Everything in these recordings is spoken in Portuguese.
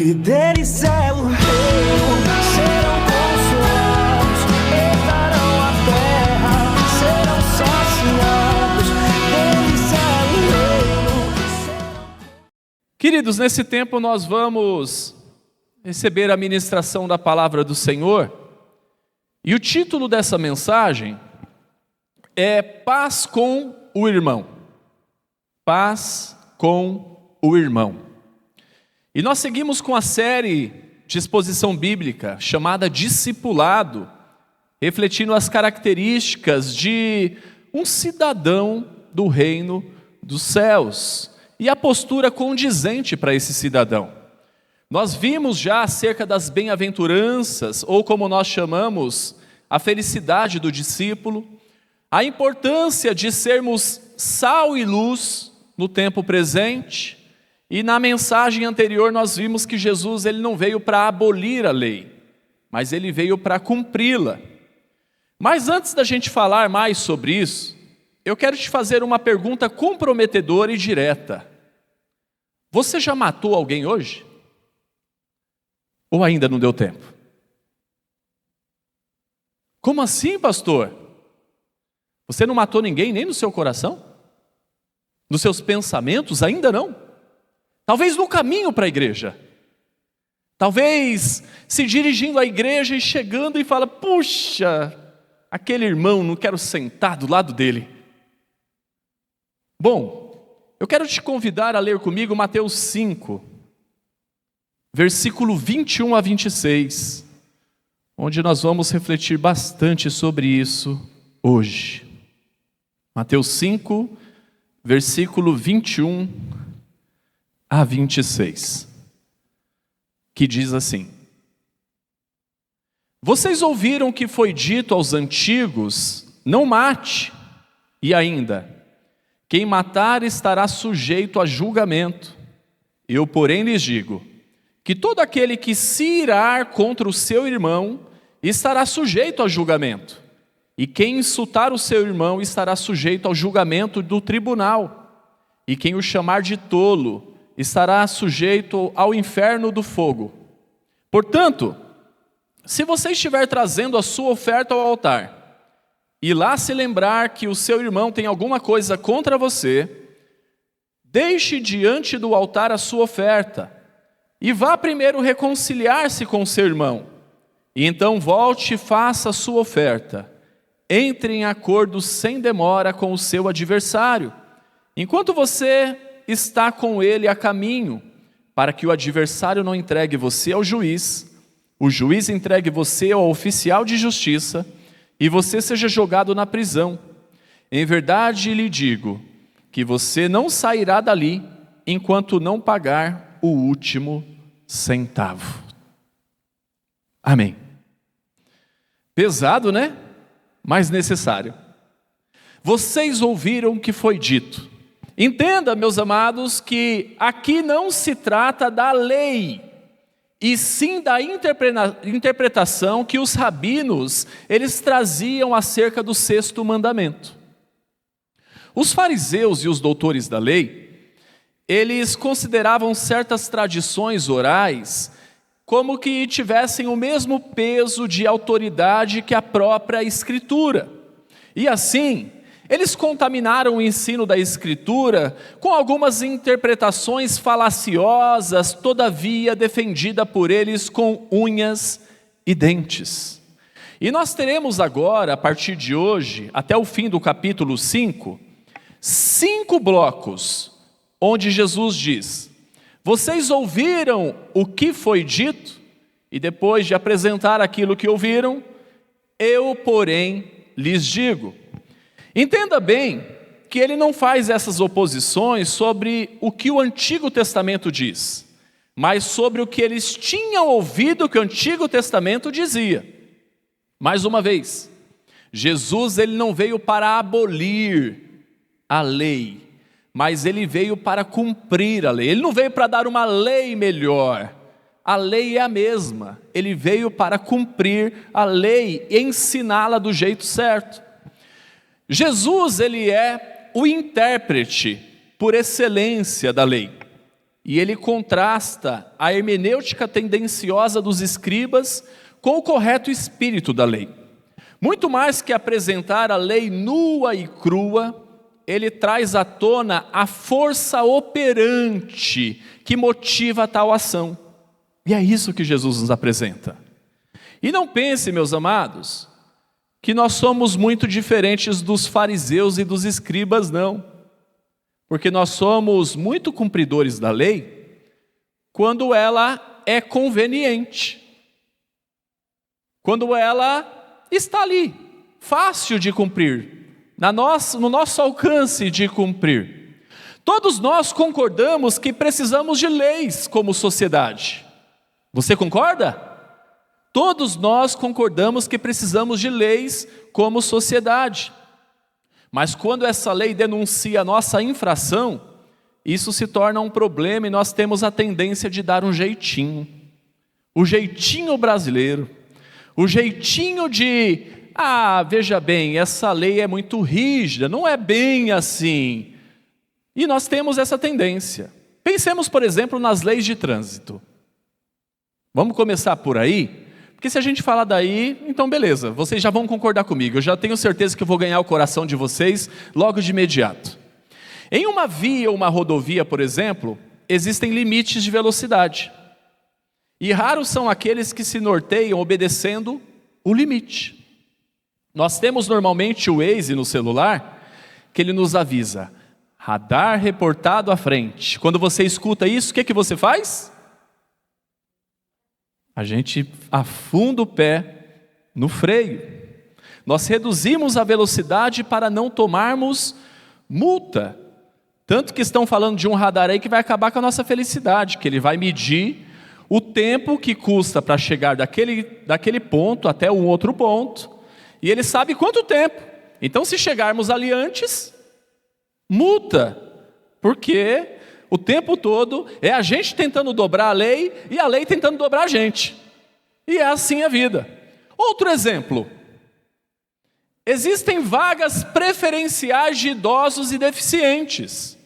que deles é o reino, serão consolados, herdarão a terra, serão saciados, deles é o reino. Queridos, nesse tempo nós vamos receber a ministração da palavra do Senhor, e o título dessa mensagem é Paz com o Irmão. Paz com o Irmão. E nós seguimos com a série de exposição bíblica chamada Discipulado, refletindo as características de um cidadão do reino dos céus e a postura condizente para esse cidadão. Nós vimos já acerca das bem-aventuranças, ou como nós chamamos, a felicidade do discípulo, a importância de sermos sal e luz no tempo presente, e na mensagem anterior nós vimos que Jesus ele não veio para abolir a lei, mas ele veio para cumpri-la. Mas antes da gente falar mais sobre isso, eu quero te fazer uma pergunta comprometedora e direta. Você já matou alguém hoje? Ou ainda não deu tempo? Como assim, pastor? Você não matou ninguém nem no seu coração? Nos seus pensamentos? Ainda não? Talvez no caminho para a igreja. Talvez se dirigindo à igreja e chegando e fala, puxa, aquele irmão, não quero sentar do lado dele. Bom, eu quero te convidar a ler comigo Mateus 5, versículo 21 a 26, onde nós vamos refletir bastante sobre isso hoje. Mateus 5, versículo 21 a 26, que diz assim: Vocês ouviram que foi dito aos antigos, não mate, e ainda, quem matar estará sujeito a julgamento. Eu, porém, lhes digo, que todo aquele que se irar contra o seu irmão estará sujeito a julgamento, e quem insultar o seu irmão estará sujeito ao julgamento do tribunal, e quem o chamar de tolo estará sujeito ao inferno do fogo. Portanto, se você estiver trazendo a sua oferta ao altar, e lá se lembrar que o seu irmão tem alguma coisa contra você, deixe diante do altar a sua oferta, e vá primeiro reconciliar-se com seu irmão, e então volte e faça a sua oferta. Entre em acordo sem demora com o seu adversário, enquanto você está com ele a caminho, para que o adversário não entregue você ao juiz, o juiz entregue você ao oficial de justiça, e você seja jogado na prisão. Em verdade lhe digo, que você não sairá dali, enquanto não pagar o último centavo. Amém. Pesado, né? Mas necessário. Vocês ouviram o que foi dito. Entenda, meus amados, que aqui não se trata da lei, e sim da interpretação que os rabinos, eles traziam acerca do sexto mandamento. Os fariseus e os doutores da lei, eles consideravam certas tradições orais como que tivessem o mesmo peso de autoridade que a própria Escritura. E assim, eles contaminaram o ensino da Escritura com algumas interpretações falaciosas, todavia defendida por eles com unhas e dentes. E nós teremos agora, a partir de hoje, até o fim do capítulo 5, 5 blocos, onde Jesus diz: vocês ouviram o que foi dito, e depois de apresentar aquilo que ouviram, eu, porém, lhes digo. Entenda bem que ele não faz essas oposições sobre o que o Antigo Testamento diz, mas sobre o que eles tinham ouvido que o Antigo Testamento dizia. Mais uma vez, Jesus ele não veio para abolir a lei, mas ele veio para cumprir a lei. Ele não veio para dar uma lei melhor, a lei é a mesma. Ele veio para cumprir a lei e ensiná-la do jeito certo. Jesus ele é o intérprete por excelência da lei. E ele contrasta a hermenêutica tendenciosa dos escribas com o correto espírito da lei. Muito mais que apresentar a lei nua e crua, ele traz à tona a força operante que motiva tal ação. E é isso que Jesus nos apresenta. E não pense, meus amados, que nós somos muito diferentes dos fariseus e dos escribas, não. Porque nós somos muito cumpridores da lei quando ela é conveniente. Quando ela está ali, fácil de cumprir, no nosso alcance de cumprir. Todos nós concordamos que precisamos de leis como sociedade. Você concorda? Todos nós concordamos que precisamos de leis como sociedade. Mas quando essa lei denuncia a nossa infração, isso se torna um problema e nós temos a tendência de dar um jeitinho. O jeitinho brasileiro. O jeitinho de, veja bem, essa lei é muito rígida, não é bem assim. E nós temos essa tendência. Pensemos, por exemplo, nas leis de trânsito. Vamos começar por aí? Porque se a gente falar daí, então beleza, vocês já vão concordar comigo. Eu já tenho certeza que eu vou ganhar o coração de vocês logo de imediato. Em uma via ou uma rodovia, por exemplo, existem limites de velocidade. E raros são aqueles que se norteiam obedecendo o limite. Nós temos normalmente o Waze no celular, que ele nos avisa, radar reportado à frente. Quando você escuta isso, o que você faz? A gente afunda o pé no freio. Nós reduzimos a velocidade para não tomarmos multa. Tanto que estão falando de um radar aí que vai acabar com a nossa felicidade, que ele vai medir o tempo que custa para chegar daquele ponto até um outro ponto, e ele sabe quanto tempo. Então, se chegarmos ali antes, multa, porque o tempo todo é a gente tentando dobrar a lei e a lei tentando dobrar a gente. E é assim a vida. Outro exemplo. Existem vagas preferenciais de idosos e deficientes.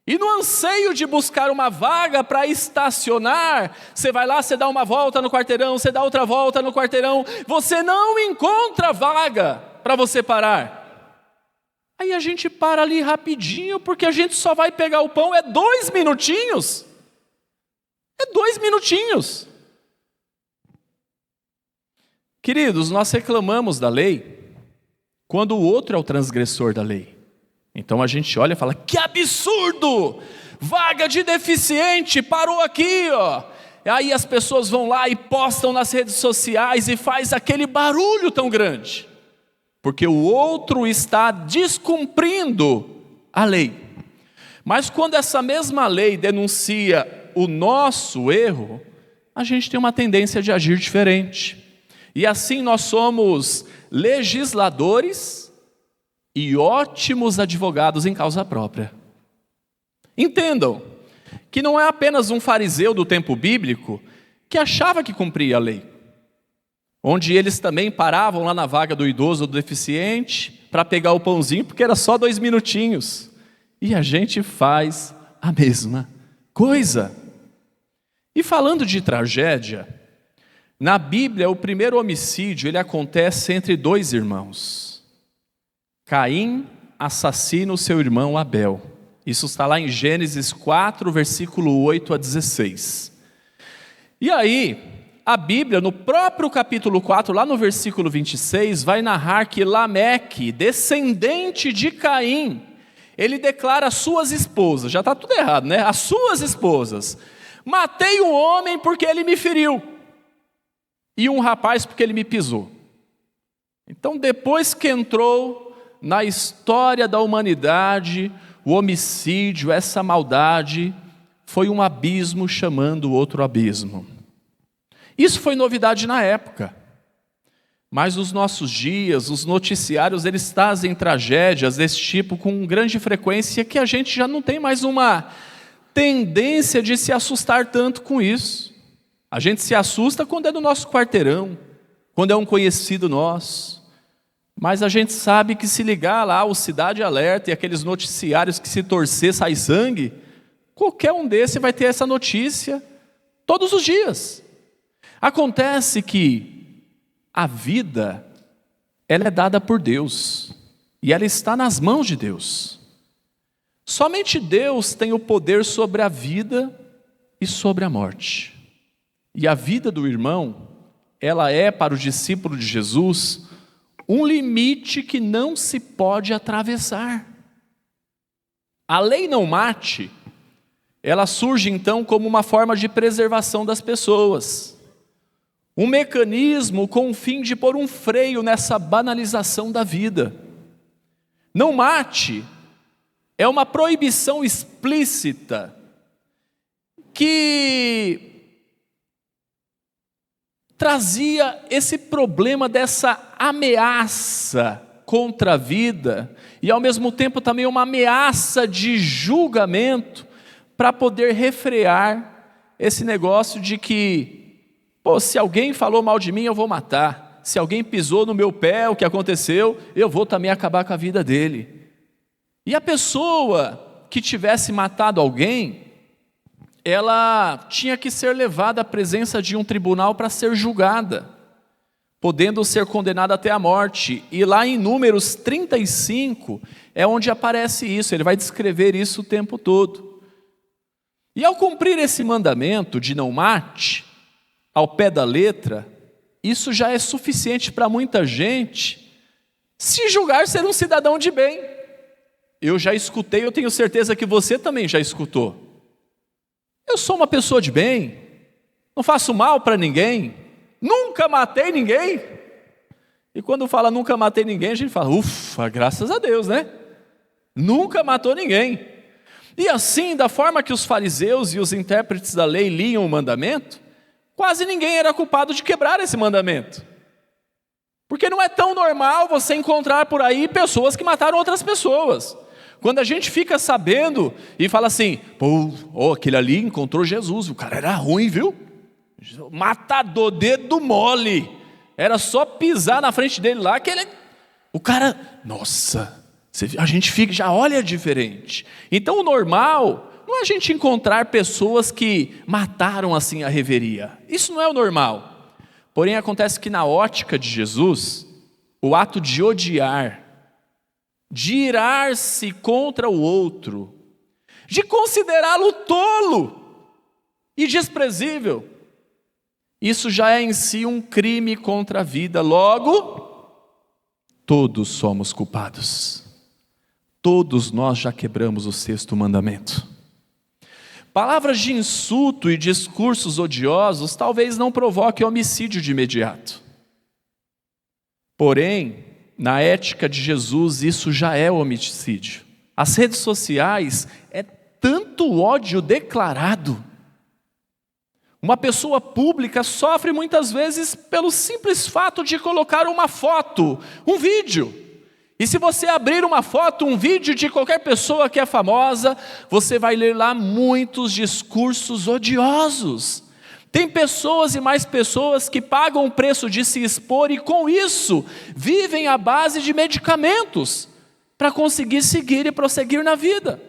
E no anseio de buscar uma vaga para estacionar, você vai lá, você dá uma volta no quarteirão, você dá outra volta no quarteirão, você não encontra vaga para você parar. Aí a gente para ali rapidinho, porque a gente só vai pegar o pão, 2 minutinhos. 2 minutinhos. Queridos, nós reclamamos da lei quando o outro é o transgressor da lei. Então a gente olha e fala, que absurdo! Vaga de deficiente, parou aqui, ó. Aí as pessoas vão lá e postam nas redes sociais e faz aquele barulho tão grande. Porque o outro está descumprindo a lei. Mas quando essa mesma lei denuncia o nosso erro, a gente tem uma tendência de agir diferente. E assim nós somos legisladores e ótimos advogados em causa própria. Entendam que não é apenas um fariseu do tempo bíblico que achava que cumpria a lei. Onde eles também paravam lá na vaga do idoso ou do deficiente para pegar o pãozinho, porque era só 2 minutinhos. E a gente faz a mesma coisa. E falando de tragédia, na Bíblia o primeiro homicídio ele acontece entre 2 irmãos. Caim assassina o seu irmão Abel. Isso está lá em Gênesis 4, versículo 8 a 16. E aí, a Bíblia, no próprio capítulo 4, lá no versículo 26, vai narrar que Lameque, descendente de Caim, ele declara às suas esposas, já está tudo errado, né? As suas esposas, matei um homem porque ele me feriu, e um rapaz porque ele me pisou. Então, depois que entrou na história da humanidade, o homicídio, essa maldade, foi um abismo chamando outro abismo. Isso foi novidade na época, mas nos nossos dias, os noticiários, eles trazem tragédias desse tipo com grande frequência, que a gente já não tem mais uma tendência de se assustar tanto com isso. A gente se assusta quando é do nosso quarteirão, quando é um conhecido nosso, mas a gente sabe que se ligar lá o Cidade Alerta e aqueles noticiários que se torcer sai sangue, Qualquer um desses vai ter essa notícia todos os dias. Acontece que a vida, ela é dada por Deus, e ela está nas mãos de Deus. Somente Deus tem o poder sobre a vida e sobre a morte. E a vida do irmão, ela é para o discípulo de Jesus um limite que não se pode atravessar. A lei não mate, ela surge então como uma forma de preservação das pessoas. Um mecanismo com o fim de pôr um freio nessa banalização da vida. Não mate é uma proibição explícita que trazia esse problema dessa ameaça contra a vida e ao mesmo tempo também uma ameaça de julgamento para poder refrear esse negócio de que, se alguém falou mal de mim, eu vou matar. Se alguém pisou no meu pé, o que aconteceu, eu vou também acabar com a vida dele. E a pessoa que tivesse matado alguém, ela tinha que ser levada à presença de um tribunal para ser julgada, podendo ser condenada até a morte. E lá em Números 35 é onde aparece isso, ele vai descrever isso o tempo todo. E ao cumprir esse mandamento de não mate, ao pé da letra, isso já é suficiente para muita gente se julgar ser um cidadão de bem. Eu já escutei, eu tenho certeza que você também já escutou. Eu sou uma pessoa de bem, não faço mal para ninguém, nunca matei ninguém. E quando fala nunca matei ninguém, a gente fala, ufa, graças a Deus, né? Nunca matou ninguém. E assim, da forma que os fariseus e os intérpretes da lei liam o mandamento, quase ninguém era culpado de quebrar esse mandamento. Porque não é tão normal você encontrar por aí pessoas que mataram outras pessoas. Quando a gente fica sabendo e fala assim, aquele ali encontrou Jesus, o cara era ruim, viu? Matador, dedo mole. Era só pisar na frente dele lá que ele... O cara, nossa, a gente fica, já olha diferente. Então o normal não é a gente encontrar pessoas que mataram assim a reveria. Isso não é o normal. Porém acontece que na ótica de Jesus, o ato de odiar, de irar-se contra o outro, de considerá-lo tolo e desprezível, isso já é em si um crime contra a vida. Logo, todos somos culpados. Todos nós já quebramos o 6º mandamento. Palavras de insulto e discursos odiosos talvez não provoquem homicídio de imediato. Porém, na ética de Jesus, isso já é homicídio. As redes sociais é tanto ódio declarado. Uma pessoa pública sofre muitas vezes pelo simples fato de colocar uma foto, um vídeo. E se você abrir uma foto, um vídeo de qualquer pessoa que é famosa, você vai ler lá muitos discursos odiosos. Tem pessoas e mais pessoas que pagam o preço de se expor e com isso vivem à base de medicamentos para conseguir seguir e prosseguir na vida.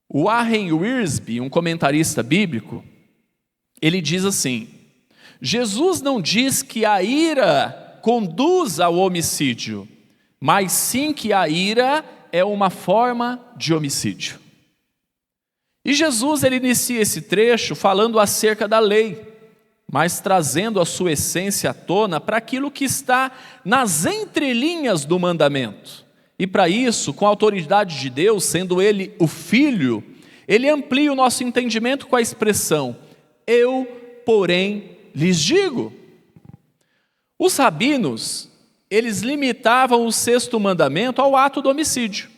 O Warren Wiersbe, um comentarista bíblico, ele diz assim, Jesus não diz que a ira conduz ao homicídio, mas sim que a ira é uma forma de homicídio. E Jesus, ele inicia esse trecho falando acerca da lei, mas trazendo a sua essência à tona para aquilo que está nas entrelinhas do mandamento. E para isso, com a autoridade de Deus, sendo ele o Filho, ele amplia o nosso entendimento com a expressão, eu, porém, lhes digo. Os rabinos, eles limitavam o 6º mandamento ao ato do homicídio.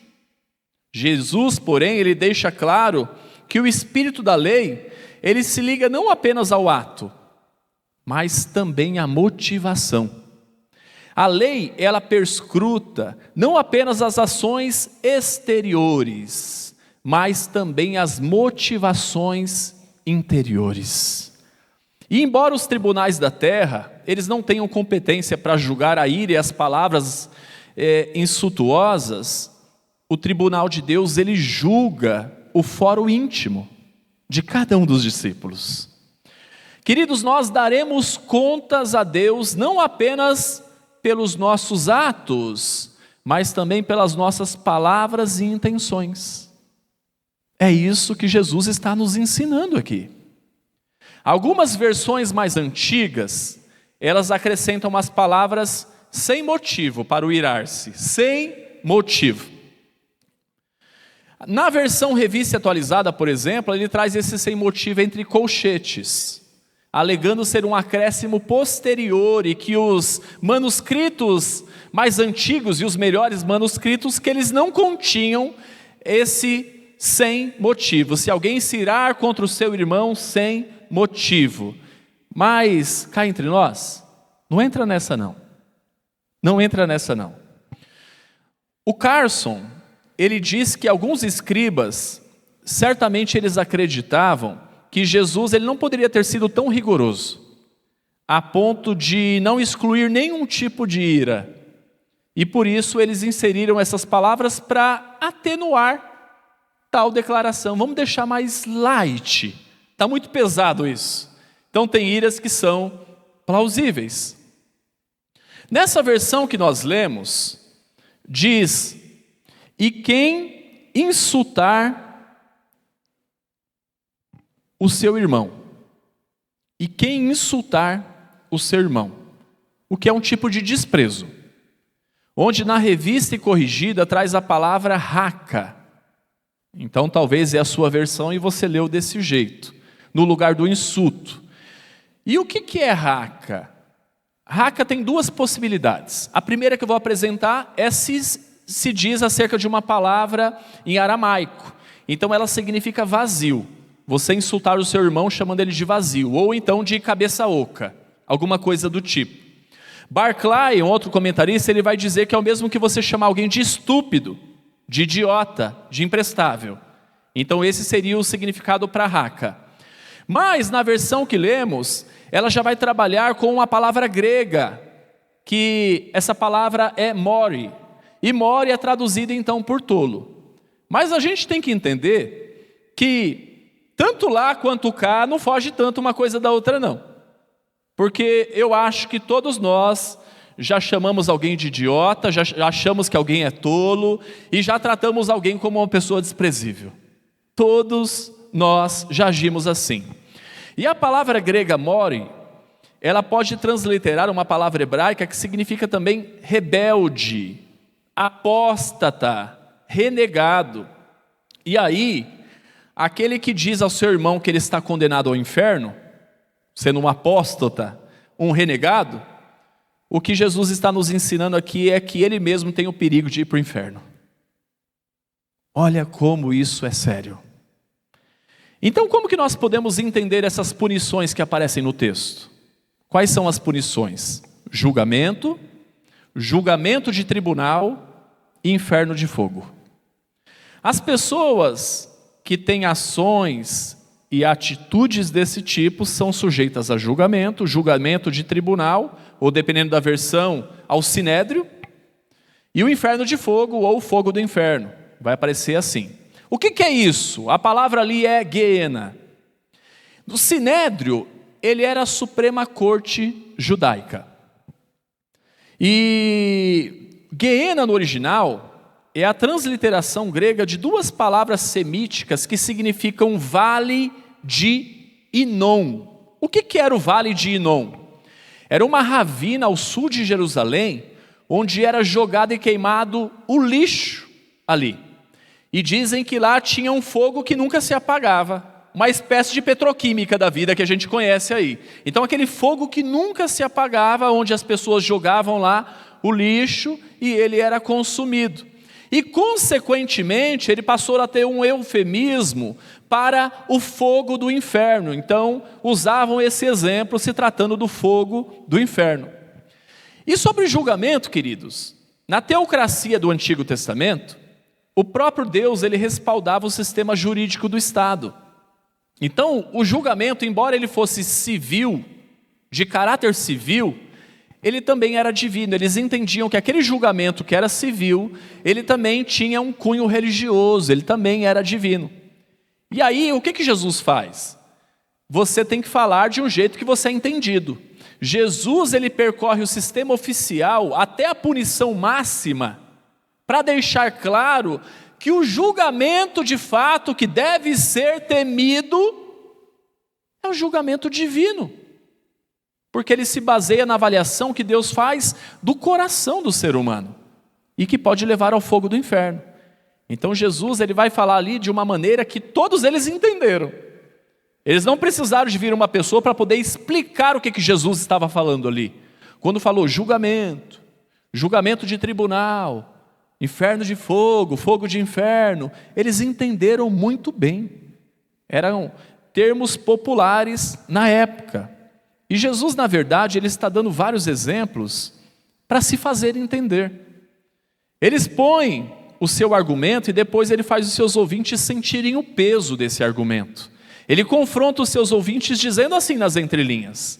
Jesus, porém, ele deixa claro que o espírito da lei, ele se liga não apenas ao ato, mas também à motivação. A lei, ela perscruta não apenas as ações exteriores, mas também as motivações interiores. E embora os tribunais da terra, eles não tenham competência para julgar a ira e as palavras insultuosas, o tribunal de Deus, ele julga o fórum íntimo de cada um dos discípulos. Queridos, nós daremos contas a Deus não apenas pelos nossos atos, mas também pelas nossas palavras e intenções. É isso que Jesus está nos ensinando aqui. Algumas versões mais antigas, elas acrescentam umas palavras sem motivo para o irar-se, sem motivo. Na versão revista atualizada, por exemplo, ele traz esse sem motivo entre colchetes, alegando ser um acréscimo posterior e que os manuscritos mais antigos e os melhores manuscritos, que eles não continham esse sem motivo. Se alguém se irar contra o seu irmão sem motivo. Mas, cá entre nós, não entra nessa não. Não entra nessa não. O Carson, ele diz que alguns escribas, certamente eles acreditavam que Jesus ele não poderia ter sido tão rigoroso, a ponto de não excluir nenhum tipo de ira. E por isso eles inseriram essas palavras para atenuar tal declaração. Vamos deixar mais light. Está muito pesado isso. Então tem iras que são plausíveis. Nessa versão que nós lemos, diz: e quem insultar o seu irmão. E quem insultar o seu irmão. O que é um tipo de desprezo. Onde na revista e corrigida traz a palavra raca. Então talvez é a sua versão e você leu desse jeito, no lugar do insulto. E o que é raca? Raca tem duas possibilidades. A primeira que eu vou apresentar é se diz acerca de uma palavra em aramaico. Então ela significa vazio. Você insultar o seu irmão chamando ele de vazio, ou então de cabeça oca, alguma coisa do tipo. Barclay, um outro comentarista, ele vai dizer que é o mesmo que você chamar alguém de estúpido, de idiota, de imprestável. Então esse seria o significado para raca. Mas na versão que lemos, ela já vai trabalhar com uma palavra grega, que essa palavra é mori. E mori é traduzido então por tolo. Mas a gente tem que entender que tanto lá quanto cá não foge tanto uma coisa da outra não. Porque eu acho que todos nós já chamamos alguém de idiota, já achamos que alguém é tolo e já tratamos alguém como uma pessoa desprezível. Todos nós já agimos assim. E a palavra grega mori, ela pode transliterar uma palavra hebraica que significa também rebelde, apóstata, renegado. E aí, aquele que diz ao seu irmão que ele está condenado ao inferno, sendo um apóstata, um renegado, o que Jesus está nos ensinando aqui é que ele mesmo tem o perigo de ir para o inferno. Olha como isso é sério. Então como que nós podemos entender essas punições que aparecem no texto? Quais são as punições? Julgamento, julgamento de tribunal e inferno de fogo. As pessoas que têm ações e atitudes desse tipo são sujeitas a julgamento, julgamento de tribunal, ou dependendo da versão, ao sinédrio, e o inferno de fogo ou o fogo do inferno. Vai aparecer assim. O que é isso? A palavra ali é Geena. O sinédrio, ele era a suprema corte judaica. E Geena no original é a transliteração grega de duas palavras semíticas que significam vale de Inom. O que era o vale de Inom? Era uma ravina ao sul de Jerusalém, onde era jogado e queimado o lixo ali. E dizem que lá tinha um fogo que nunca se apagava, uma espécie de petroquímica da vida que a gente conhece aí. Então aquele fogo que nunca se apagava, onde as pessoas jogavam lá o lixo e ele era consumido. E consequentemente ele passou a ter um eufemismo para o fogo do inferno. Então usavam esse exemplo se tratando do fogo do inferno. E sobre julgamento, queridos, na teocracia do Antigo Testamento, o próprio Deus ele respaldava o sistema jurídico do Estado. Então o julgamento, embora ele fosse civil, de caráter civil, ele também era divino. Eles entendiam que aquele julgamento que era civil, ele também tinha um cunho religioso, ele também era divino. E aí, o que Jesus faz? Você tem que falar de um jeito que você é entendido. Jesus, ele percorre o sistema oficial até a punição máxima, para deixar claro que o julgamento de fato que deve ser temido é o julgamento divino. Porque ele se baseia na avaliação que Deus faz do coração do ser humano e que pode levar ao fogo do inferno. Então Jesus, ele vai falar ali de uma maneira que todos eles entenderam. Eles não precisaram de vir uma pessoa para poder explicar o que Jesus estava falando ali. Quando falou julgamento, julgamento de tribunal, inferno de fogo, fogo de inferno, eles entenderam muito bem. Eram termos populares na época. E Jesus, na verdade, ele está dando vários exemplos para se fazer entender. Ele expõe o seu argumento e depois ele faz os seus ouvintes sentirem o peso desse argumento. Ele confronta os seus ouvintes dizendo assim nas entrelinhas: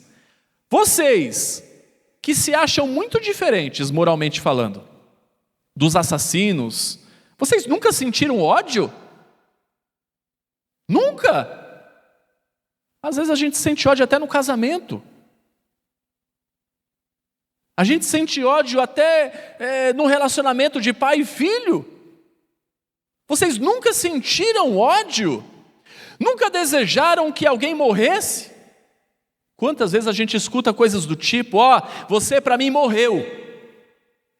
vocês que se acham muito diferentes moralmente falando dos assassinos, vocês nunca sentiram ódio? Nunca! Às vezes a gente sente ódio até no casamento. A gente sente ódio até no relacionamento de pai e filho. Vocês nunca sentiram ódio? Nunca desejaram que alguém morresse? Quantas vezes a gente escuta coisas do tipo: ó, você para mim morreu,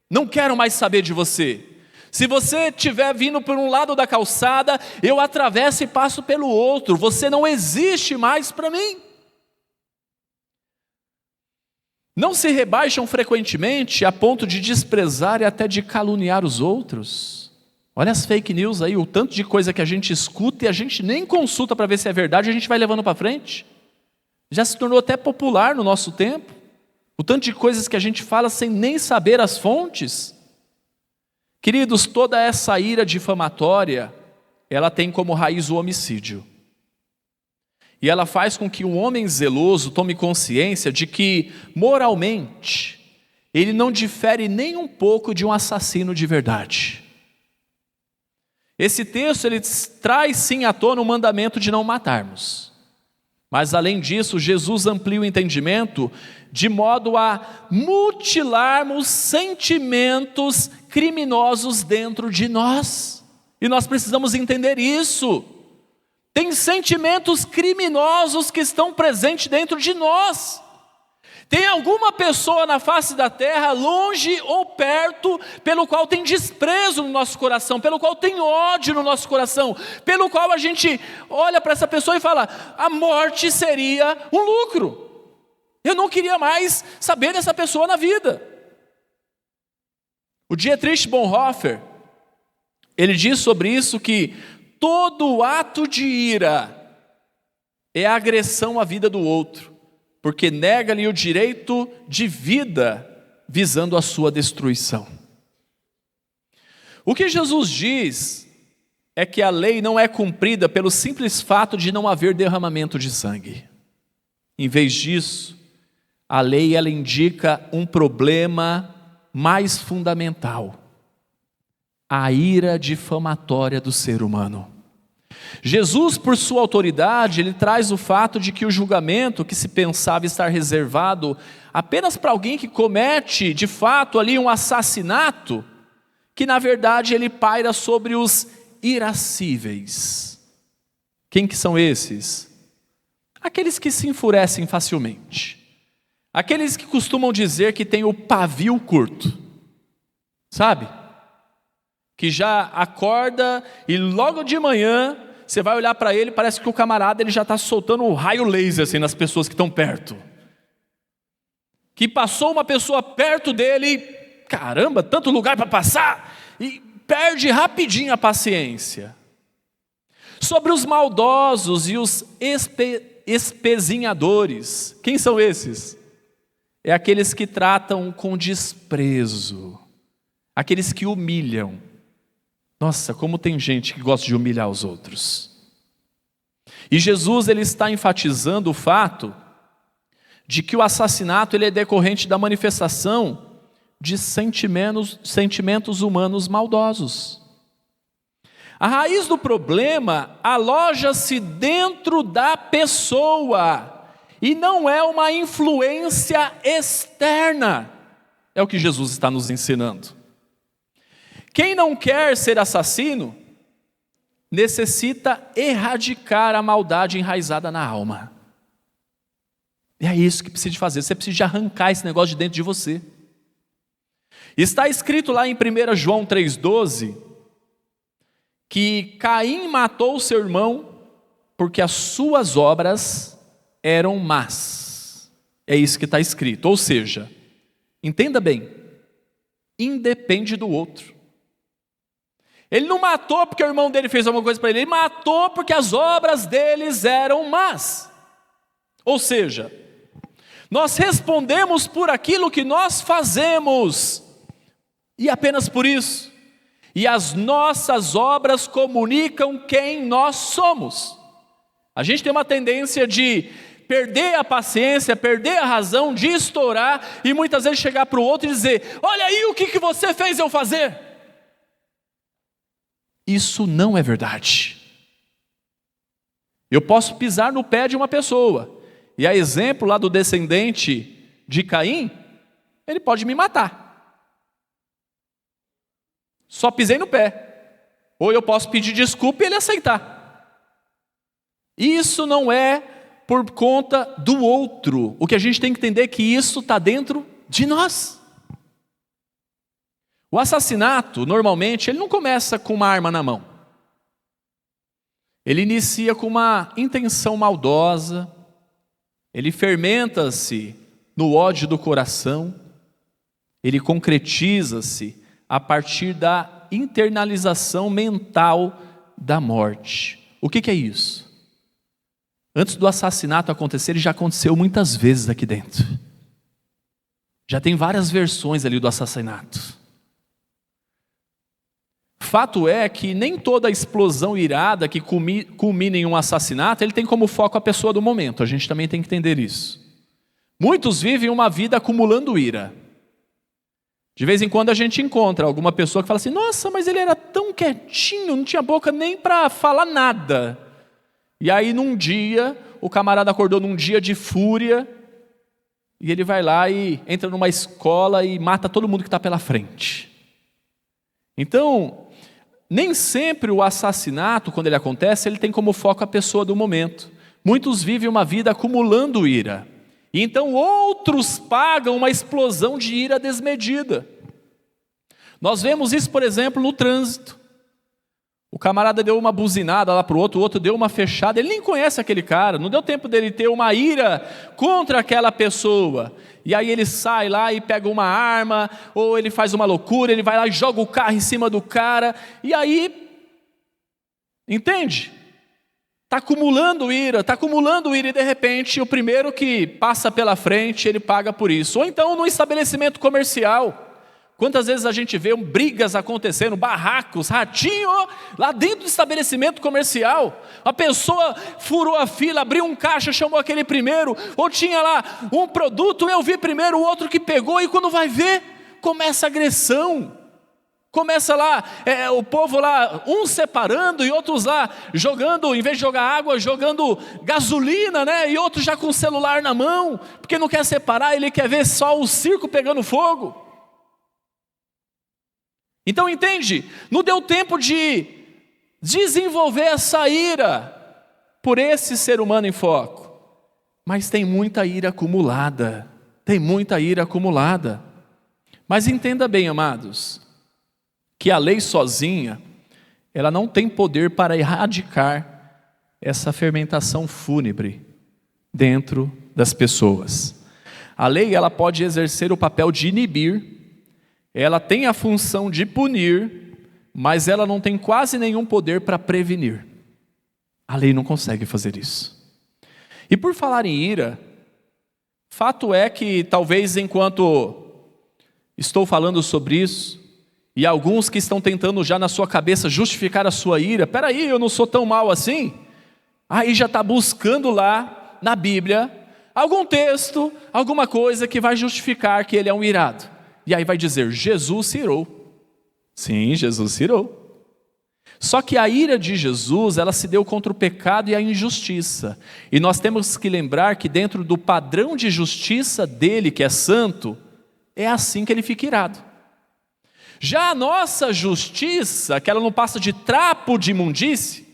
não quero mais saber de você. Se você estiver vindo por um lado da calçada, eu atravesso e passo pelo outro, você não existe mais para mim. Não se rebaixam frequentemente a ponto de desprezar e até de caluniar os outros? Olha as fake news aí, o tanto de coisa que a gente escuta e a gente nem consulta para ver se é verdade, a gente vai levando para frente. Já se tornou até popular no nosso tempo. O tanto de coisas que a gente fala sem nem saber as fontes. Queridos, toda essa ira difamatória, ela tem como raiz o homicídio. E ela faz com que um homem zeloso tome consciência de que, moralmente, ele não difere nem um pouco de um assassino de verdade. Esse texto, ele traz sim à tona o mandamento de não matarmos. Mas além disso, Jesus amplia o entendimento de modo a mutilarmos sentimentos criminosos dentro de nós. E nós precisamos entender isso. Tem sentimentos criminosos que estão presentes dentro de nós. Tem alguma pessoa na face da terra, longe ou perto, pelo qual tem desprezo no nosso coração, pelo qual tem ódio no nosso coração, pelo qual a gente olha para essa pessoa e fala: a morte seria um lucro. Eu não queria mais saber dessa pessoa na vida. O Dietrich Bonhoeffer, ele diz sobre isso que todo ato de ira é agressão à vida do outro, porque nega-lhe o direito de vida, visando a sua destruição. O que Jesus diz é que a lei não é cumprida pelo simples fato de não haver derramamento de sangue. Em vez disso, a lei ela indica um problema mais fundamental: a ira difamatória do ser humano. Jesus, por sua autoridade, ele traz o fato de que o julgamento que se pensava estar reservado apenas para alguém que comete de fato ali um assassinato, que na verdade ele paira sobre os irascíveis. Quem que são esses? Aqueles que se enfurecem facilmente. Aqueles que costumam dizer que tem o pavio curto. Sabe? Que já acorda e logo de manhã você vai olhar para ele, parece que o camarada ele já está soltando um raio laser assim, nas pessoas que estão perto. Que passou uma pessoa perto dele, caramba, tanto lugar para passar, e perde rapidinho a paciência. Sobre os maldosos e os espezinhadores, quem são esses? É aqueles que tratam com desprezo, aqueles que humilham. Nossa, como tem gente que gosta de humilhar os outros. E Jesus ele está enfatizando o fato de que o assassinato ele é decorrente da manifestação de sentimentos humanos maldosos. A raiz do problema aloja-se dentro da pessoa e não é uma influência externa. É o que Jesus está nos ensinando. Quem não quer ser assassino necessita erradicar a maldade enraizada na alma. E é isso que precisa de fazer. Você precisa de arrancar esse negócio de dentro de você. Está escrito lá em 1 João 3,12 que Caim matou seu irmão porque as suas obras eram más. É isso que está escrito. Ou seja, entenda bem, independe do outro. Ele não matou porque o irmão dele fez alguma coisa para ele, ele matou porque as obras deles eram más. Ou seja, nós respondemos por aquilo que nós fazemos, e apenas por isso. E as nossas obras comunicam quem nós somos. A gente tem uma tendência de perder a paciência, perder a razão, de estourar, e muitas vezes chegar para o outro e dizer: olha aí o que você fez eu fazer. Isso não é verdade. Eu posso pisar no pé de uma pessoa, e a exemplo lá do descendente de Caim, ele pode me matar. Só pisei no pé. Ou eu posso pedir desculpa e ele aceitar. Isso não é por conta do outro. O que a gente tem que entender é que isso está dentro de nós. O assassinato, normalmente, ele não começa com uma arma na mão. Ele inicia com uma intenção maldosa, ele fermenta-se no ódio do coração, ele concretiza-se a partir da internalização mental da morte. O que é isso? Antes do assassinato acontecer, ele já aconteceu muitas vezes aqui dentro. Já tem várias versões ali do assassinato. Fato é que nem toda explosão irada que culmina em um assassinato, ele tem como foco a pessoa do momento. A gente também tem que entender isso. Muitos vivem uma vida acumulando ira. De vez em quando a gente encontra alguma pessoa que fala assim: nossa, mas ele era tão quietinho, não tinha boca nem para falar nada. E aí num dia, o camarada acordou num dia de fúria, e ele vai lá e entra numa escola e mata todo mundo que está pela frente. Então, nem sempre o assassinato, quando ele acontece, ele tem como foco a pessoa do momento. Muitos vivem uma vida acumulando ira. E então outros pagam uma explosão de ira desmedida. Nós vemos isso, por exemplo, no trânsito. O camarada deu uma buzinada lá para o outro deu uma fechada. Ele nem conhece aquele cara, não deu tempo dele ter uma ira contra aquela pessoa. E aí ele sai lá e pega uma arma, ou ele faz uma loucura, ele vai lá e joga o carro em cima do cara. E aí, entende? Está acumulando ira, e de repente o primeiro que passa pela frente, ele paga por isso. Ou então no estabelecimento comercial. Quantas vezes a gente vê brigas acontecendo, barracos, ratinho, lá dentro do estabelecimento comercial. A pessoa furou a fila, abriu um caixa, chamou aquele primeiro, ou tinha lá um produto, eu vi primeiro, o outro que pegou, e quando vai ver, começa a agressão. Começa lá, o povo lá, uns separando e outros lá jogando, em vez de jogar água, jogando gasolina, né? E outros já com o celular na mão, porque não quer separar, ele quer ver só o circo pegando fogo. Então entende, não deu tempo de desenvolver essa ira por esse ser humano em foco, mas tem muita ira acumulada, Mas entenda bem, amados, que a lei sozinha, ela não tem poder para erradicar essa fermentação fúnebre dentro das pessoas. A lei, ela pode exercer o papel de inibir, ela tem a função de punir, mas ela não tem quase nenhum poder para prevenir. A lei não consegue fazer isso. E por falar em ira, fato é que talvez enquanto estou falando sobre isso, e alguns que estão tentando já na sua cabeça justificar a sua ira, peraí, eu não sou tão mal assim, aí já está buscando lá na Bíblia algum texto, alguma coisa que vai justificar que ele é um irado. E aí vai dizer, Jesus se irou. Sim, Jesus se irou. Só que a ira de Jesus, ela se deu contra o pecado e a injustiça. E nós temos que lembrar que dentro do padrão de justiça dele, que é santo, é assim que ele fica irado. Já a nossa justiça, que ela não passa de trapo de imundície,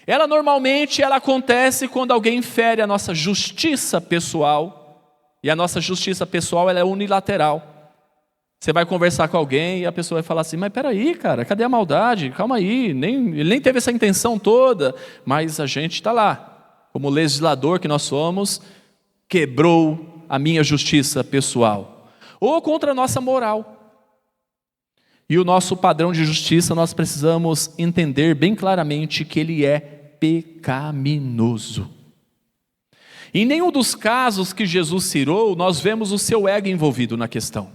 ela normalmente acontece quando alguém fere a nossa justiça pessoal. E a nossa justiça pessoal, ela é unilateral. Você vai conversar com alguém e a pessoa vai falar assim: mas peraí, cara, cadê a maldade? Calma aí, ele nem teve essa intenção toda. Mas a gente está lá, como legislador que nós somos, quebrou a minha justiça pessoal. Ou contra a nossa moral. E o nosso padrão de justiça, nós precisamos entender bem claramente que ele é pecaminoso. Em nenhum dos casos que Jesus cirou, nós vemos o seu ego envolvido na questão.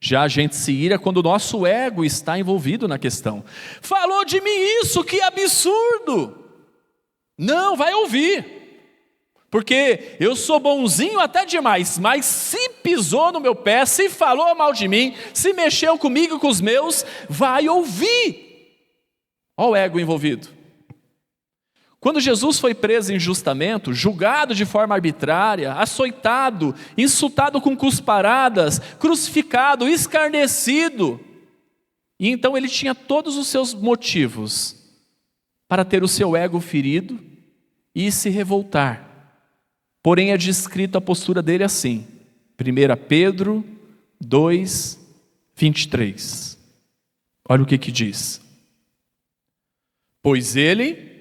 Já a gente se ira quando o nosso ego está envolvido na questão. Falou de mim isso, que absurdo! Não, vai ouvir. Porque eu sou bonzinho até demais, mas se pisou no meu pé, se falou mal de mim, se mexeu comigo e com os meus, vai ouvir. Olha o ego envolvido. Quando Jesus foi preso injustamente, julgado de forma arbitrária, açoitado, insultado com cusparadas, crucificado, escarnecido, e então ele tinha todos os seus motivos para ter o seu ego ferido e se revoltar. Porém é descrito a postura dele assim, 1 Pedro 2, 23. Olha o que diz. Pois ele,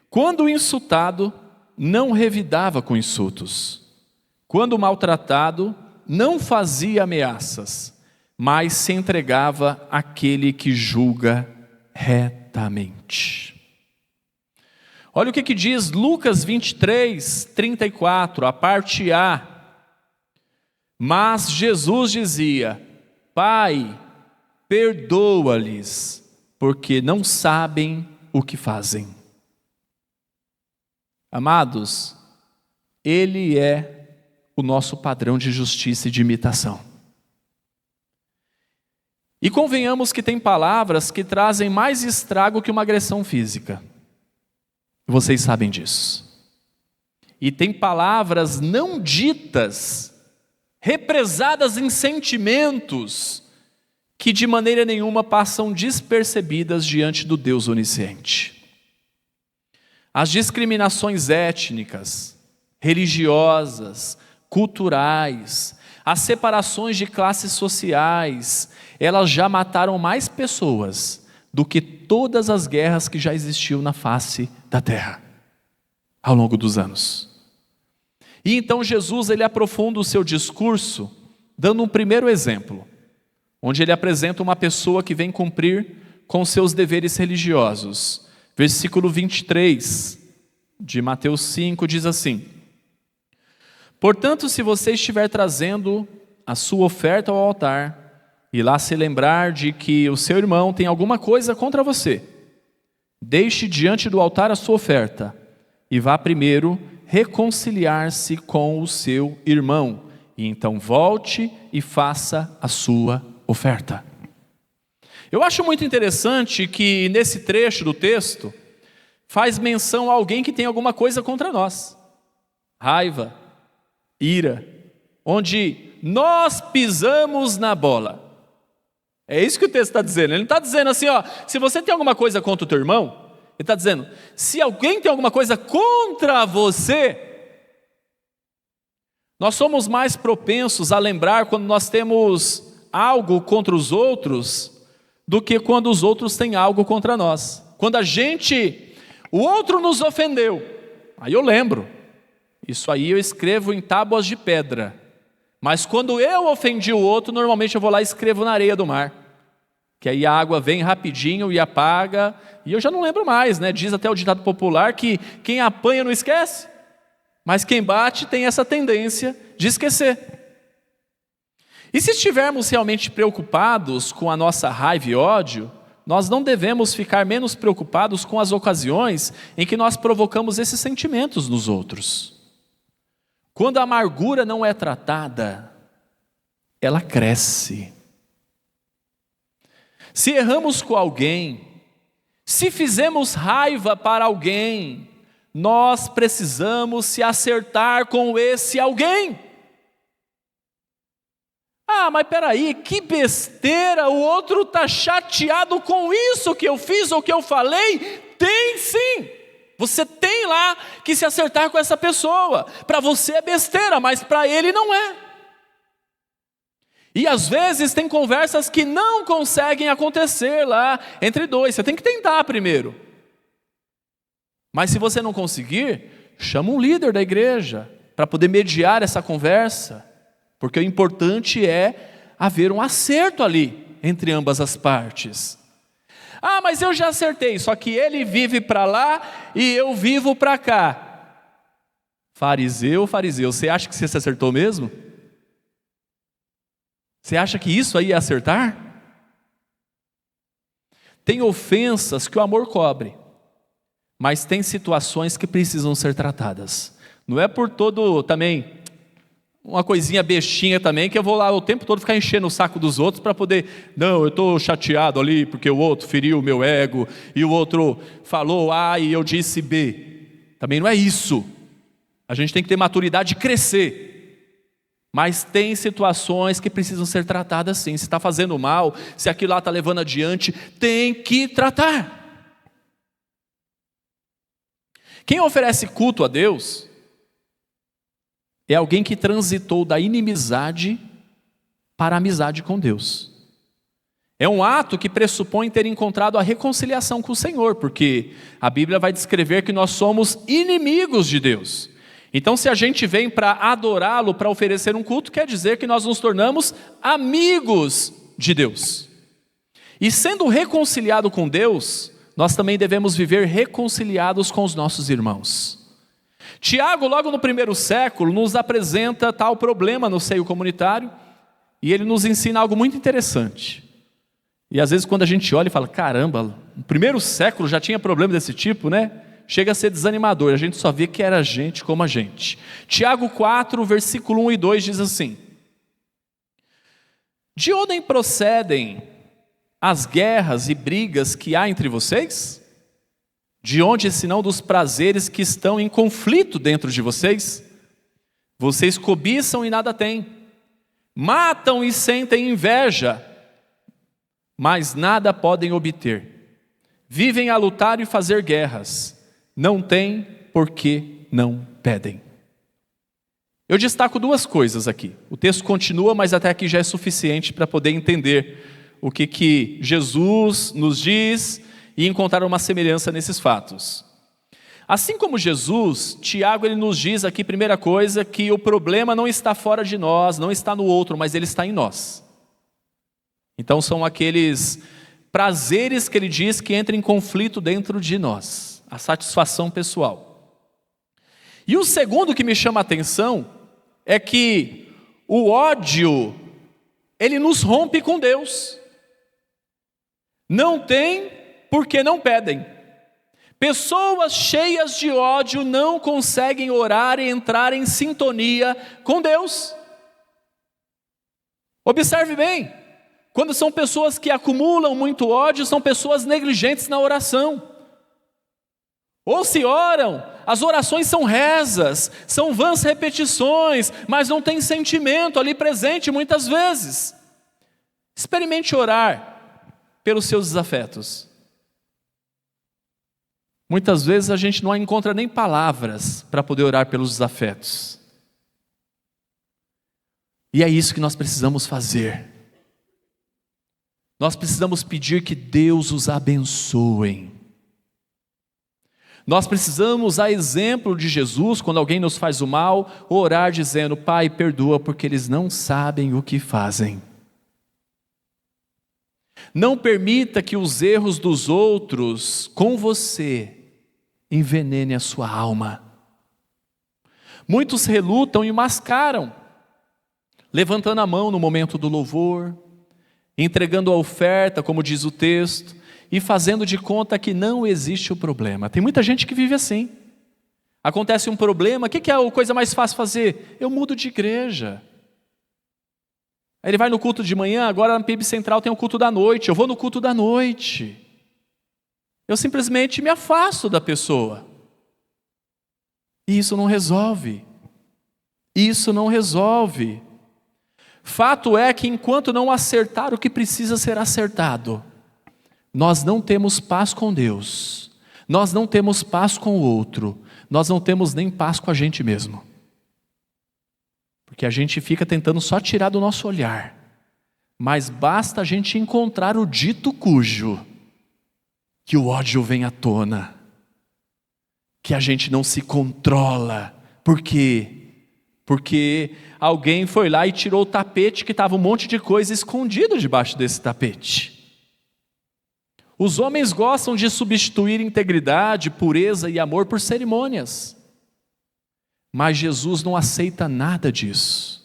quando insultado, não revidava com insultos. Quando maltratado, não fazia ameaças, mas se entregava àquele que julga retamente. Olha o que diz Lucas 23, 34, a parte A. Mas Jesus dizia: Pai, perdoa-lhes, porque não sabem o que fazem. Amados, ele é o nosso padrão de justiça e de imitação. E convenhamos que tem palavras que trazem mais estrago que uma agressão física. Vocês sabem disso. E tem palavras não ditas, represadas em sentimentos, que de maneira nenhuma passam despercebidas diante do Deus onisciente. As discriminações étnicas, religiosas, culturais, as separações de classes sociais, elas já mataram mais pessoas do que todas as guerras que já existiam na face da terra, ao longo dos anos. E então Jesus, ele aprofunda o seu discurso, dando um primeiro exemplo, onde ele apresenta uma pessoa que vem cumprir com seus deveres religiosos. Versículo 23 de Mateus 5 diz assim: Portanto, se você estiver trazendo a sua oferta ao altar, e lá se lembrar de que o seu irmão tem alguma coisa contra você, deixe diante do altar a sua oferta, e vá primeiro reconciliar-se com o seu irmão, e então volte e faça a sua oferta. Eu acho muito interessante que nesse trecho do texto faz menção a alguém que tem alguma coisa contra nós. Raiva, ira, onde nós pisamos na bola. É isso que o texto está dizendo. Ele não está dizendo assim, ó, se você tem alguma coisa contra o teu irmão, ele está dizendo, se alguém tem alguma coisa contra você, nós somos mais propensos a lembrar quando nós temos algo contra os outros do que quando os outros têm algo contra nós. Quando o outro nos ofendeu, aí eu lembro, isso aí eu escrevo em tábuas de pedra, mas quando eu ofendi o outro, normalmente eu vou lá e escrevo na areia do mar, que aí a água vem rapidinho e apaga, e eu já não lembro mais, né? Diz até o ditado popular que quem apanha não esquece, mas quem bate tem essa tendência de esquecer. E se estivermos realmente preocupados com a nossa raiva e ódio, nós não devemos ficar menos preocupados com as ocasiões em que nós provocamos esses sentimentos nos outros. Quando a amargura não é tratada, ela cresce. se erramos com alguém, se fizemos raiva para alguém, nós precisamos se acertar com esse alguém. Ah, mas peraí, que besteira, o outro está chateado com isso que eu fiz ou que eu falei? Tem sim, você tem lá que se acertar com essa pessoa. Para você é besteira, mas para ele não é. E às vezes tem conversas que não conseguem acontecer lá entre dois, você tem que tentar primeiro. Mas se você não conseguir, chama um líder da igreja para poder mediar essa conversa, porque o importante é haver um acerto ali entre ambas as partes. Ah, mas eu já acertei, só que ele vive para lá e eu vivo para cá. Fariseu, você acha que você se acertou mesmo? Você acha que isso aí é acertar? Tem ofensas que o amor cobre, mas tem situações que precisam ser tratadas. Não é por todo também, uma coisinha bestinha também, que eu vou lá o tempo todo ficar enchendo o saco dos outros para poder, não, eu estou chateado ali porque o outro feriu o meu ego, e o outro falou A e eu disse B. Também não é isso. A gente tem que ter maturidade de crescer. Mas tem situações que precisam ser tratadas sim. Se está fazendo mal, se aquilo lá está levando adiante, tem que tratar. Quem oferece culto a Deus é alguém que transitou da inimizade para a amizade com Deus. É um ato que pressupõe ter encontrado a reconciliação com o Senhor, porque a Bíblia vai descrever que nós somos inimigos de Deus. Então, se a gente vem para adorá-lo, para oferecer um culto, quer dizer que nós nos tornamos amigos de Deus. E sendo reconciliado com Deus, nós também devemos viver reconciliados com os nossos irmãos. Tiago, logo no primeiro século, nos apresenta tal problema no seio comunitário, e ele nos ensina algo muito interessante. E às vezes quando a gente olha e fala, caramba, no primeiro século já tinha problema desse tipo, né? Chega a ser desanimador, a gente só vê que era gente como a gente. Tiago 4, versículo 1 e 2 diz assim: de onde procedem as guerras e brigas que há entre vocês? De onde, senão dos prazeres que estão em conflito dentro de vocês? Vocês cobiçam e nada têm, matam e sentem inveja, mas nada podem obter. Vivem a lutar e fazer guerras, não têm porque não pedem. Eu destaco duas coisas aqui. O texto continua, mas até aqui já é suficiente para poder entender o que Jesus nos diz e encontrar uma semelhança nesses fatos. Assim como Jesus, Tiago ele nos diz aqui, primeira coisa, que o problema não está fora de nós, não está no outro, mas ele está em nós. Então são aqueles prazeres que ele diz que entram em conflito dentro de nós. A satisfação pessoal. E o segundo que me chama a atenção é que o ódio, ele nos rompe com Deus. Não tem porque não pedem. Pessoas cheias de ódio não conseguem orar e entrar em sintonia com Deus. Observe bem, quando são pessoas que acumulam muito ódio, são pessoas negligentes na oração. Ou se oram, as orações são rezas, são vãs repetições, mas não tem sentimento ali presente muitas vezes. Experimente orar pelos seus desafetos. Muitas vezes a gente não encontra nem palavras para poder orar pelos desafetos. E é isso que nós precisamos fazer. Nós precisamos pedir que Deus os abençoe. Nós precisamos, a exemplo de Jesus, quando alguém nos faz o mal, orar dizendo, Pai, perdoa porque eles não sabem o que fazem. Não permita que os erros dos outros com você envenene a sua alma. Muitos relutam e mascaram, levantando a mão no momento do louvor, entregando a oferta, como diz o texto, e fazendo de conta que não existe o problema. Tem muita gente que vive assim. Acontece um problema, o que é a coisa mais fácil fazer? Eu mudo de igreja. Aí ele vai no culto de manhã, agora na PIB Central tem o culto da noite, eu vou no culto da noite. Eu simplesmente me afasto da pessoa. E isso não resolve. Isso não resolve. Fato é que enquanto não acertar o que precisa ser acertado, nós não temos paz com Deus, nós não temos paz com o outro, nós não temos nem paz com a gente mesmo. Porque a gente fica tentando só tirar do nosso olhar, mas basta a gente encontrar o dito cujo, que o ódio vem à tona, que a gente não se controla. Por quê? Porque alguém foi lá e tirou o tapete que estava um monte de coisa escondido debaixo desse tapete. Os homens gostam de substituir integridade, pureza e amor por cerimônias. Mas Jesus não aceita nada disso.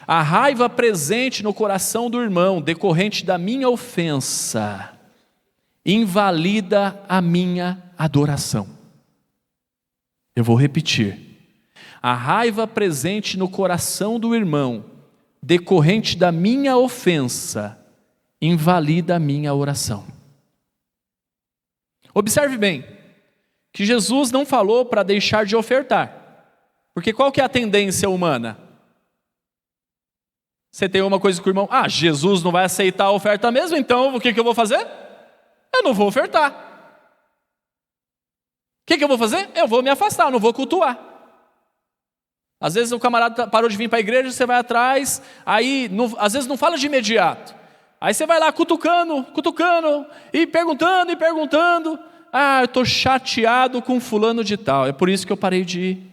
A raiva presente no coração do irmão, decorrente da minha ofensa, invalida a minha adoração. Eu vou repetir. A raiva presente no coração do irmão, decorrente da minha ofensa, invalida a minha oração. Observe bem, que Jesus não falou para deixar de ofertar. Porque qual que é a tendência humana? Você tem uma coisa com o irmão, Jesus não vai aceitar a oferta mesmo, então o que eu vou fazer? Eu não vou ofertar. O que eu vou fazer? Eu vou me afastar, não vou cultuar. Às vezes o camarada parou de vir para a igreja, você vai atrás, aí às vezes não fala de imediato. Aí você vai lá cutucando, e perguntando. Eu estou chateado com fulano de tal, é por isso que eu parei de ir.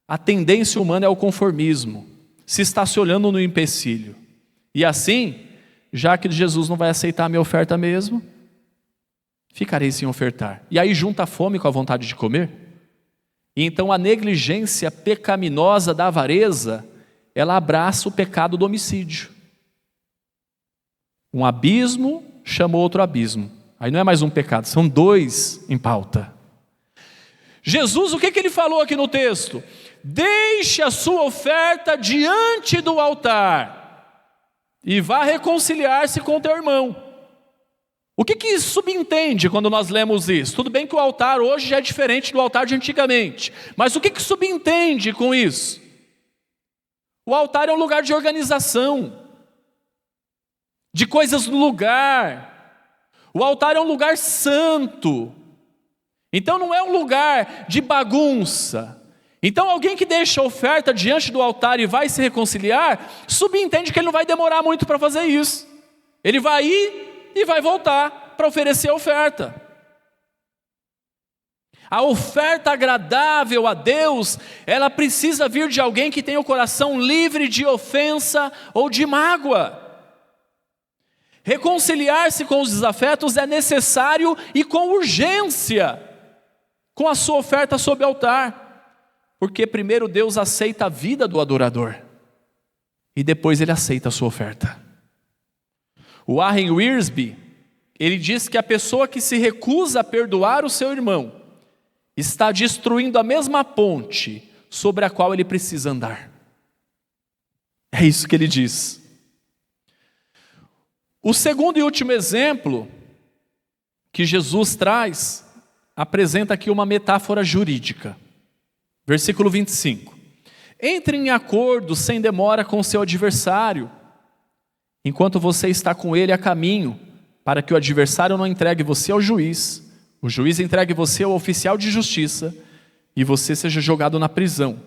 A tendência humana é o conformismo, se está se olhando no empecilho. E assim, já que Jesus não vai aceitar a minha oferta mesmo, ficarei sem ofertar. E aí junta a fome com a vontade de comer. E então a negligência pecaminosa da avareza, ela abraça o pecado do homicídio. Um abismo chamou outro abismo. Aí não é mais um pecado, são dois em pauta. Jesus, o que ele falou aqui no texto? Deixe a sua oferta diante do altar e vá reconciliar-se com o teu irmão. O que subentende quando nós lemos isso? Tudo bem que o altar hoje já é diferente do altar de antigamente, mas o que subentende com isso? O altar é um lugar de organização, de coisas no lugar. O altar é um lugar santo, então não é um lugar de bagunça. Então alguém que deixa a oferta diante do altar e vai se reconciliar, subentende que ele não vai demorar muito para fazer isso. Ele vai ir e vai voltar para oferecer a oferta. A oferta agradável a Deus, ela precisa vir de alguém que tem o coração livre de ofensa ou de mágoa. Reconciliar-se com os desafetos é necessário e com urgência, com a sua oferta sob o altar. Porque primeiro Deus aceita a vida do adorador, e depois Ele aceita a sua oferta. O Warren Wiersbe, ele diz que a pessoa que se recusa a perdoar o seu irmão, está destruindo a mesma ponte sobre a qual ele precisa andar. É isso que ele diz. O segundo e último exemplo que Jesus traz, apresenta aqui uma metáfora jurídica. Versículo 25. Entre em acordo sem demora com seu adversário, enquanto você está com ele a caminho, para que o adversário não entregue você ao juiz, o juiz entregue você ao oficial de justiça, e você seja jogado na prisão.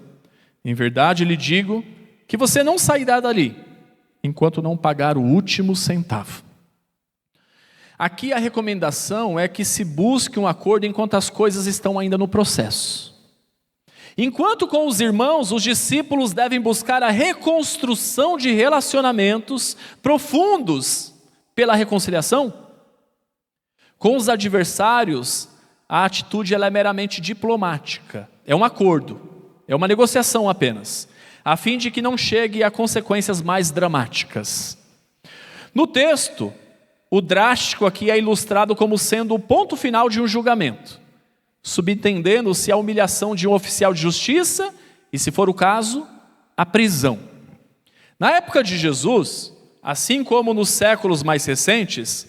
Em verdade lhe digo que você não sairá dali, enquanto não pagar o último centavo. Aqui a recomendação é que se busque um acordo enquanto as coisas estão ainda no processo. Enquanto com os irmãos, os discípulos devem buscar a reconstrução de relacionamentos profundos pela reconciliação, com os adversários, a atitude ela é meramente diplomática. É um acordo, é uma negociação apenas, a fim de que não chegue a consequências mais dramáticas. No texto, o drástico aqui é ilustrado como sendo o ponto final de um julgamento, subentendendo-se a humilhação de um oficial de justiça e, se for o caso, a prisão. Na época de Jesus, assim como nos séculos mais recentes,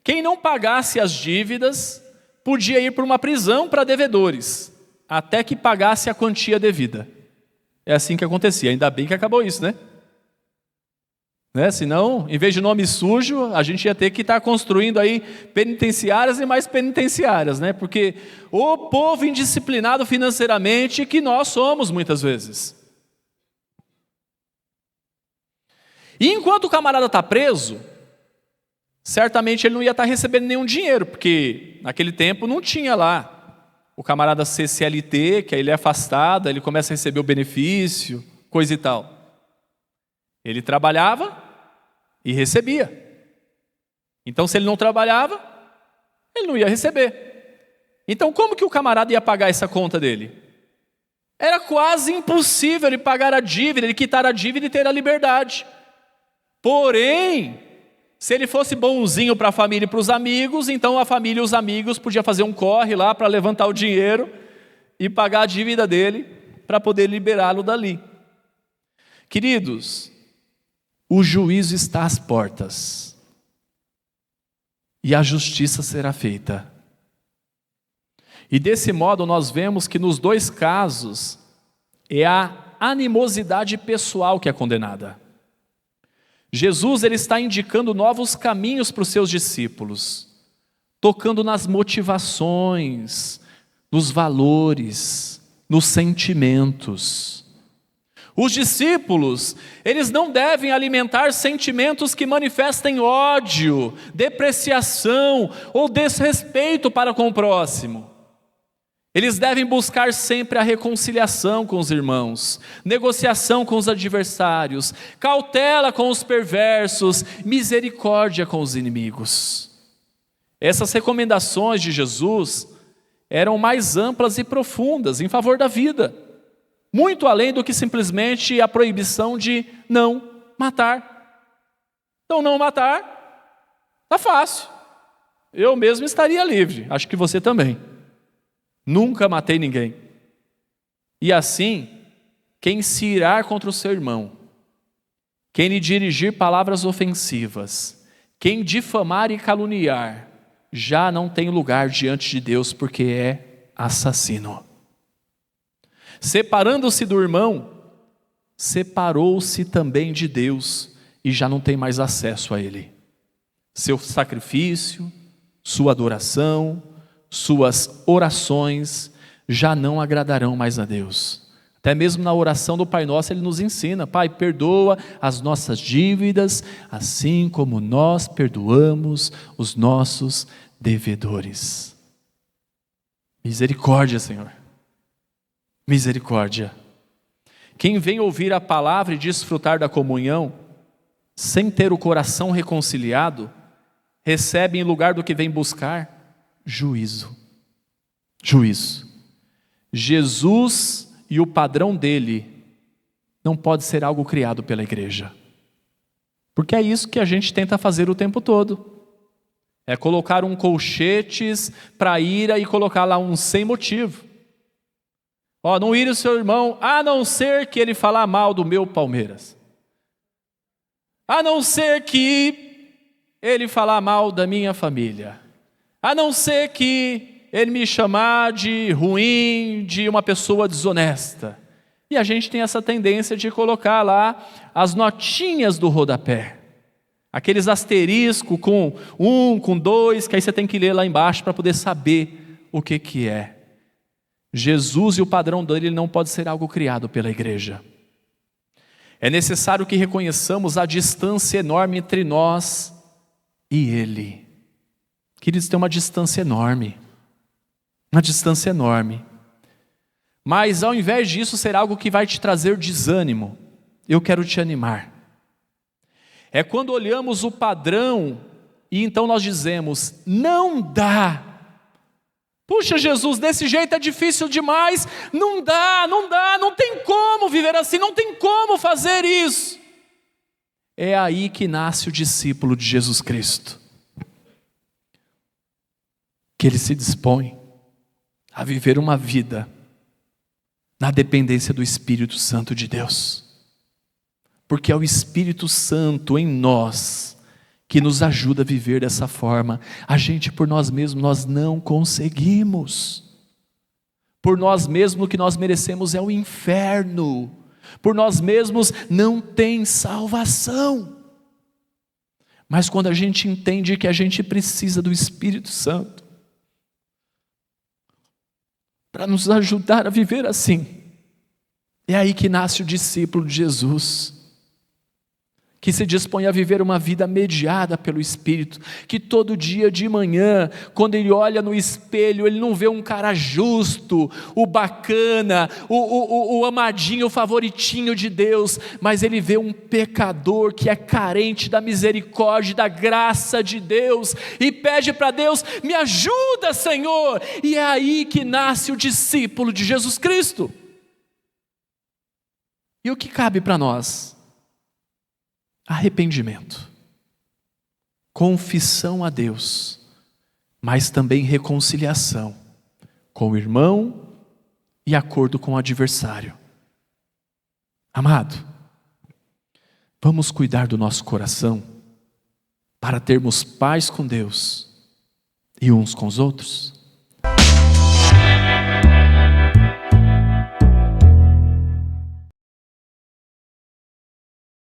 quem não pagasse as dívidas podia ir para uma prisão para devedores, até que pagasse a quantia devida. É assim que acontecia, ainda bem que acabou isso, né? Senão, em vez de nome sujo, a gente ia ter que estar construindo aí penitenciárias e mais penitenciárias, né? Porque o povo indisciplinado financeiramente que nós somos muitas vezes. E enquanto o camarada está preso, certamente ele não ia estar recebendo nenhum dinheiro, porque naquele tempo não tinha lá o camarada ser CLT, que aí ele é afastado, aí ele começa a receber o benefício, coisa e tal. Ele trabalhava e recebia. Então, se ele não trabalhava, ele não ia receber. Então, como que o camarada ia pagar essa conta dele? Era quase impossível ele pagar a dívida, ele quitar a dívida e ter a liberdade. Porém, se ele fosse bonzinho para a família e para os amigos, então a família e os amigos podiam fazer um corre lá para levantar o dinheiro e pagar a dívida dele para poder liberá-lo dali. Queridos, o juízo está às portas e a justiça será feita. E desse modo nós vemos que nos dois casos é a animosidade pessoal que é condenada. Jesus ele está indicando novos caminhos para os seus discípulos, tocando nas motivações, nos valores, nos sentimentos. Os discípulos, eles não devem alimentar sentimentos que manifestem ódio, depreciação ou desrespeito para com o próximo. Eles devem buscar sempre a reconciliação com os irmãos, negociação com os adversários, cautela com os perversos, misericórdia com os inimigos. Essas recomendações de Jesus eram mais amplas e profundas em favor da vida, muito além do que simplesmente a proibição de não matar. Então, não matar, está fácil. Eu mesmo estaria livre, acho que você também. Nunca matei ninguém. E assim, quem se irar contra o seu irmão, quem lhe dirigir palavras ofensivas, quem difamar e caluniar, já não tem lugar diante de Deus, porque é assassino. Separando-se do irmão, separou-se também de Deus e já não tem mais acesso a Ele. Seu sacrifício, sua adoração, suas orações já não agradarão mais a Deus. Até mesmo na oração do Pai Nosso ele nos ensina: Pai, perdoa as nossas dívidas, assim como nós perdoamos os nossos devedores. Misericórdia, Senhor. Misericórdia. Quem vem ouvir a palavra e desfrutar da comunhão, sem ter o coração reconciliado, recebe em lugar do que vem buscar, juízo. Juízo. Jesus e o padrão dele não pode ser algo criado pela igreja. Porque é isso que a gente tenta fazer o tempo todo. É colocar um colchetes para ira e colocar lá um sem motivo. Não ire o seu irmão, a não ser que ele falar mal do meu Palmeiras. A não ser que ele falar mal da minha família. A não ser que ele me chamar de ruim, de uma pessoa desonesta. E a gente tem essa tendência de colocar lá as notinhas do rodapé. Aqueles asteriscos com 1, com 2, que aí você tem que ler lá embaixo para poder saber o que é. Jesus e o padrão dele não pode ser algo criado pela igreja. É necessário que reconheçamos a distância enorme entre nós e Ele. Queridos, tem uma distância enorme. Uma distância enorme. Mas ao invés disso ser algo que vai te trazer desânimo, eu quero te animar. É quando olhamos o padrão e então nós dizemos: não dá. Puxa, Jesus, desse jeito é difícil demais. Não dá, não tem como viver assim, não tem como fazer isso. É aí que nasce o discípulo de Jesus Cristo. Que ele se dispõe a viver uma vida na dependência do Espírito Santo de Deus. porque é o Espírito Santo em nós que nos ajuda a viver dessa forma. A gente por nós mesmos, nós não conseguimos. Por nós mesmos o que nós merecemos é o inferno. Por nós mesmos não tem salvação. Mas quando a gente entende que a gente precisa do Espírito Santo para nos ajudar a viver assim, é aí que nasce o discípulo de Jesus, que se dispõe a viver uma vida mediada pelo Espírito, que todo dia de manhã, quando ele olha no espelho, ele não vê um cara justo, o bacana, o amadinho, o favoritinho de Deus, mas ele vê um pecador que é carente da misericórdia, da graça de Deus, e pede para Deus: me ajuda, Senhor. E é aí que nasce o discípulo de Jesus Cristo. E o que cabe para nós? Arrependimento, confissão a Deus, mas também reconciliação com o irmão e acordo com o adversário. Amado, vamos cuidar do nosso coração para termos paz com Deus e uns com os outros?